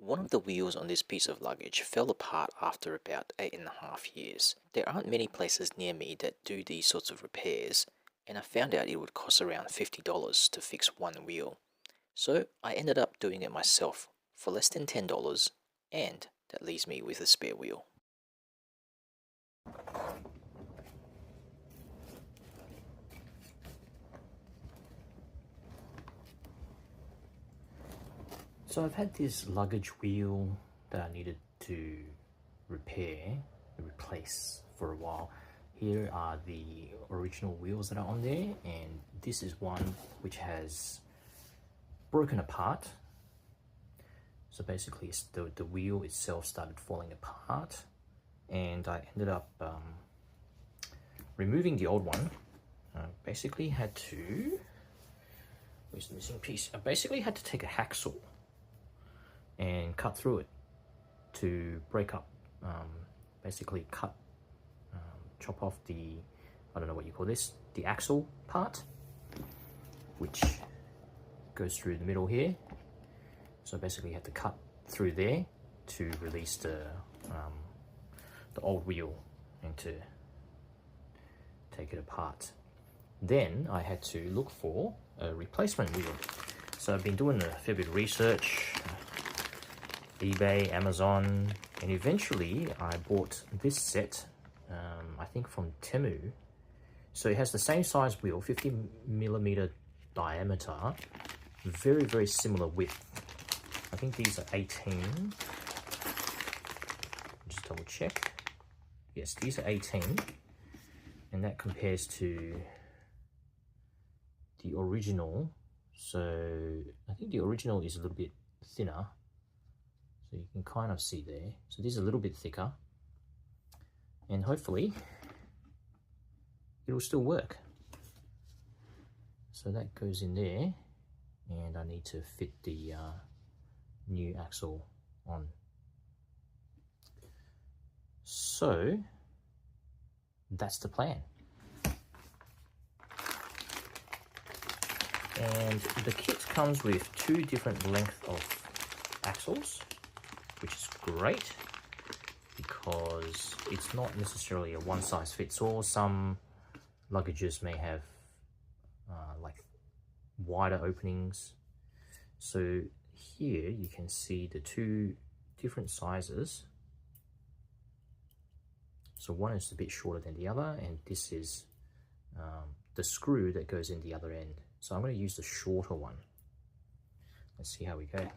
One of the wheels on this piece of luggage fell apart after about 8.5 years. There aren't many places near me that do these sorts of repairs, and I found out it would cost around $50 to fix one wheel. So I ended up doing it myself for less than $10, and that leaves me with a spare wheel. So I've had this luggage wheel that I needed to replace for a while. Here are the original wheels that are on there, and this is one which has broken apart. So basically the wheel itself started falling apart, and I ended up removing the old one. I basically had to, where's the missing piece? I basically had to take a hacksaw and cut through it to break up, basically chop off the, I don't know what you call this, the axle part, which goes through the middle here. So basically you have to cut through there to release the old wheel and to take it apart. Then I had to look for a replacement wheel. So I've been doing a fair bit of research, eBay, Amazon, and eventually I bought this set, I think from Temu. So it has the same size wheel, 50mm diameter, very, very similar width. I think these are 18. Just double check. Yes, these are 18, and that compares to the original. So I think the original is a little bit thinner. So you can kind of see there. So this is a little bit thicker, and hopefully it'll still work. So that goes in there, and I need to fit the new axle on. So that's the plan. And the kit comes with 2 different lengths of axles, which is great because it's not necessarily a one-size-fits-all. Some luggages may have like wider openings. So here you can see the 2 different sizes. So one is a bit shorter than the other, and this is the screw that goes in the other end. So I'm going to use the shorter one. Let's see how we go.